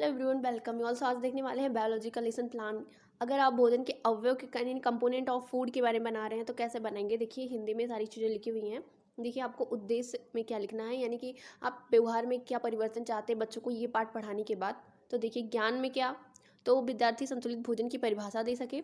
Hello everyone, welcome you also. आज देखने वाले हैं बायोलॉजी का लेसन प्लान। अगर आप भोजन के अवयव के कंपोनेंट ऑफ फूड के बारे में बना रहे हैं तो कैसे बनाएंगे। देखिए हिंदी में सारी चीज़ें लिखी हुई हैं। देखिए आपको उद्देश्य में क्या लिखना है, यानी कि आप व्यवहार में क्या परिवर्तन चाहते हैं बच्चों को ये पाठ पढ़ाने के बाद। तो देखिए ज्ञान में क्या, तो विद्यार्थी संतुलित भोजन की परिभाषा दे सके।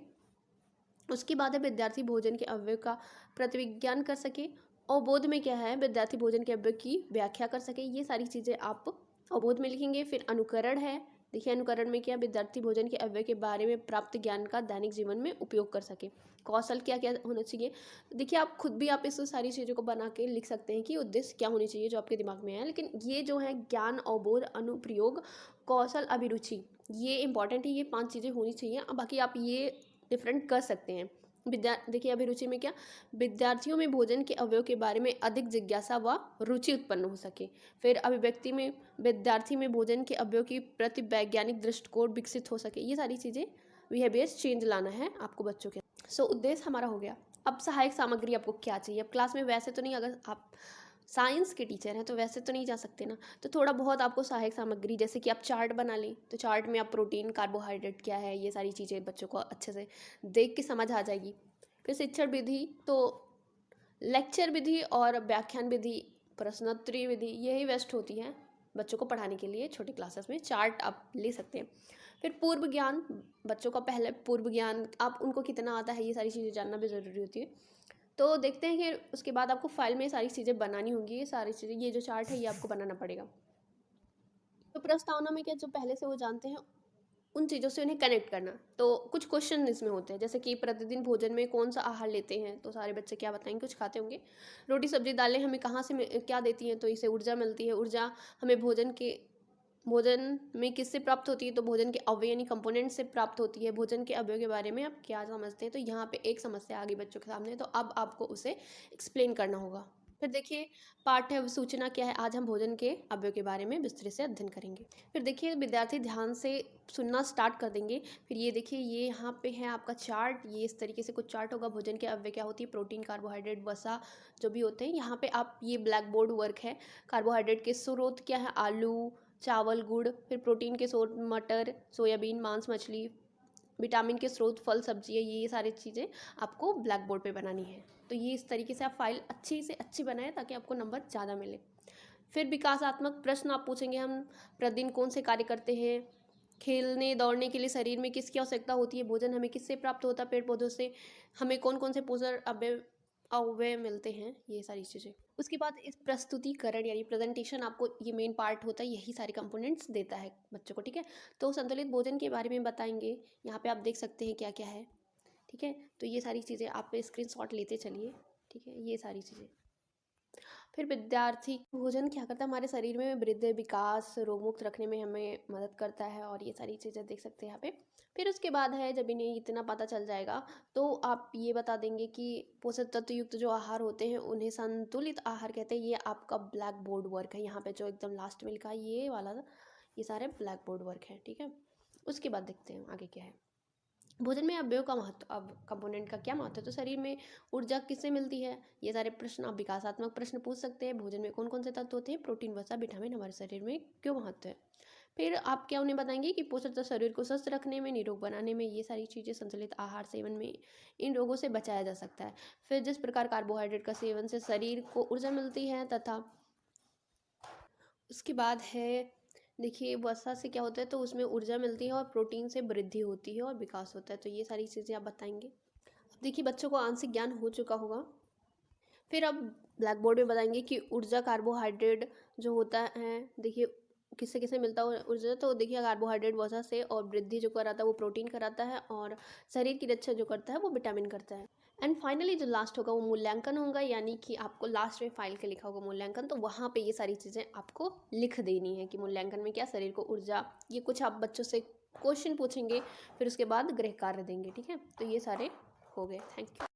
उसके बाद है विद्यार्थी भोजन के अवयव का प्रतिविज्ञान कर सके। अवबोध में क्या है, विद्यार्थी भोजन के अवयव की व्याख्या कर सके। ये सारी चीज़ें आप अवबोध में लिखेंगे। फिर अनुकरण है। देखिए अनुकरण में क्या, विद्यार्थी भोजन के अवयव के बारे में प्राप्त ज्ञान का दैनिक जीवन में उपयोग कर सके। कौशल क्या क्या होना चाहिए। देखिए आप खुद भी आप इस सारी चीज़ों को बना के लिख सकते हैं कि उद्देश्य क्या होनी चाहिए जो आपके दिमाग में है। लेकिन ये जो है ज्ञान, अवबोध, अनुप्रयोग, कौशल, अभिरुचि, ये इंपॉर्टेंट है। ये 5 चीज़ें होनी चाहिए। बाकी आप ये डिफरेंट कर सकते हैं। देखिए अभिरुचि में क्या, विद्यार्थियों में भोजन के अवयव के बारे में अधिक जिज्ञासा व रुचि उत्पन्न हो सके। फिर अभिव्यक्ति में विद्यार्थी में भोजन के अवयव की प्रति वैज्ञानिक दृष्टिकोण विकसित हो सके। ये सारी चीज़ें बिहेवियर चेंज लाना है आपको बच्चों के। उद्देश्य हमारा हो गया। अब सहायक सामग्री आपको क्या चाहिए। अब क्लास में वैसे तो नहीं, अगर आप साइंस के टीचर हैं तो वैसे तो नहीं जा सकते ना, तो थोड़ा बहुत आपको सहायक सामग्री, जैसे कि आप चार्ट बना लें तो चार्ट में आप प्रोटीन, कार्बोहाइड्रेट क्या है, ये सारी चीज़ें बच्चों को अच्छे से देख के समझ आ जाएगी। फिर शिक्षण विधि, तो लेक्चर विधि और व्याख्यान विधि, प्रश्नोत्तरी विधि, यही बेस्ट होती है बच्चों को पढ़ाने के लिए। छोटी क्लासेस में चार्ट आप ले सकते हैं। फिर पूर्व ज्ञान, बच्चों का पहले पूर्व ज्ञान आप उनको कितना आता है, ये सारी चीज़ें जानना भी ज़रूरी होती है। तो देखते हैं कि उसके बाद आपको फाइल में सारी चीज़ें बनानी होंगी। ये सारी चीज़ें, ये जो चार्ट है ये आपको बनाना पड़ेगा। तो प्रस्तावना में क्या, जो पहले से वो जानते हैं उन चीज़ों से उन्हें कनेक्ट करना। तो कुछ क्वेश्चन इसमें होते हैं, जैसे कि प्रतिदिन भोजन में कौन सा आहार लेते हैं, तो सारे बच्चे क्या बताएंगे, कुछ खाते होंगे। रोटी सब्जी दालें हमें कहाँ से क्या देती हैं, तो इससे ऊर्जा मिलती है। ऊर्जा हमें भोजन में किससे प्राप्त होती है, तो भोजन के अवयव यानी कंपोनेंट से प्राप्त होती है। भोजन के अवयव के बारे में आप क्या समझते हैं, तो यहाँ पे एक समस्या आ गई बच्चों के सामने, तो अब आपको उसे एक्सप्लेन करना होगा। फिर देखिए पाठ्य सूचना क्या है। आज हम भोजन के अवयव के बारे में विस्तृत से अध्ययन करेंगे। फिर देखिए विद्यार्थी ध्यान से सुनना स्टार्ट कर देंगे। फिर ये देखिए, ये यहाँ पे है आपका चार्ट। ये इस तरीके से कुछ चार्ट होगा। भोजन के अवयव क्या होती है, प्रोटीन, कार्बोहाइड्रेट, वसा जो भी होते हैं। यहाँ पे आप, ये ब्लैक बोर्ड वर्क है। कार्बोहाइड्रेट के स्रोत क्या है, आलू, चावल, गुड़। फिर प्रोटीन के स्रोत मटर, सोयाबीन, मांस, मछली। विटामिन के स्रोत फल, सब्जियाँ, ये सारी चीज़ें आपको ब्लैक बोर्ड पे बनानी है। तो ये इस तरीके से आप फाइल अच्छी से अच्छी बनाएं ताकि आपको नंबर ज़्यादा मिले। फिर विकासात्मक प्रश्न आप पूछेंगे, हम प्रतिदिन कौन से कार्य करते हैं। खेलने दौड़ने के लिए शरीर में किसकी आवश्यकता होती है। भोजन हमें किससे प्राप्त होता है, पेड़ पौधों से। हमें कौन कौन से पोषण अवयव मिलते हैं, ये सारी चीज़ें। उसके बाद इस प्रस्तुतिकरण यानी प्रेजेंटेशन, आपको ये मेन पार्ट होता है, यही सारे कंपोनेंट्स देता है बच्चों को। ठीक है, तो संतुलित भोजन के बारे में बताएंगे। यहाँ पे आप देख सकते हैं क्या क्या है। ठीक है, तो ये सारी चीज़ें आप स्क्रीनशॉट लेते चलिए। ठीक है, ये सारी चीज़ें। फिर विद्यार्थी भोजन क्या करता है, हमारे शरीर में वृद्धि, विकास, रोग मुक्त रखने में हमें मदद करता है, और ये सारी चीज़ें देख सकते हैं यहाँ पे। फिर उसके बाद है, जब इन्हें इतना पता चल जाएगा तो आप ये बता देंगे कि पोषक तत्व युक्त जो आहार होते हैं उन्हें संतुलित आहार कहते हैं। ये आपका ब्लैक बोर्ड वर्क है। यहाँ पे जो एकदम लास्ट में लिखा है ये वाला, ये सारे ब्लैक बोर्ड वर्क है। ठीक है, उसके बाद देखते हैं आगे क्या है। भोजन में अवयव का महत्व, अब कंपोनेंट का क्या महत्व है, तो शरीर में ऊर्जा किससे मिलती है, ये सारे प्रश्न आप विकासात्मक प्रश्न पूछ सकते हैं। भोजन में कौन कौन से तत्व होते हैं, प्रोटीन, वसा, विटामिन, हमारे शरीर में क्यों महत्व है। फिर आप क्या उन्हें बताएंगे कि पोषक तत्व शरीर को स्वस्थ रखने में, निरोग बनाने में, ये सारी चीज़ें संतुलित आहार सेवन में इन रोगों से बचाया जा सकता है। फिर जिस प्रकार कार्बोहाइड्रेट का सेवन से शरीर को ऊर्जा मिलती है, तथा उसके बाद है, देखिए वसा से क्या होता है, तो उसमें ऊर्जा मिलती है, और प्रोटीन से वृद्धि होती है और विकास होता है। तो ये सारी चीज़ें आप बताएंगे। अब देखिए बच्चों को आंशिक ज्ञान हो चुका होगा। फिर अब ब्लैक बोर्ड में बताएंगे कि ऊर्जा, कार्बोहाइड्रेट जो होता है, देखिए किससे किससे मिलता है ऊर्जा, तो देखिए कार्बोहाइड्रेट वसा से, और वृद्धि जो कराता है वो प्रोटीन कराता है, और शरीर की रक्षा जो करता है वो विटामिन करता है। एंड फाइनली जो लास्ट होगा वो मूल्यांकन होगा, यानी कि आपको लास्ट में फाइल के लिखा होगा मूल्यांकन, तो वहाँ पे ये सारी चीज़ें आपको लिख देनी है कि मूल्यांकन में क्या, शरीर को ऊर्जा, ये कुछ आप बच्चों से क्वेश्चन पूछेंगे, फिर उसके बाद गृह कार्य देंगे। ठीक है, तो ये सारे हो गए। Thank you.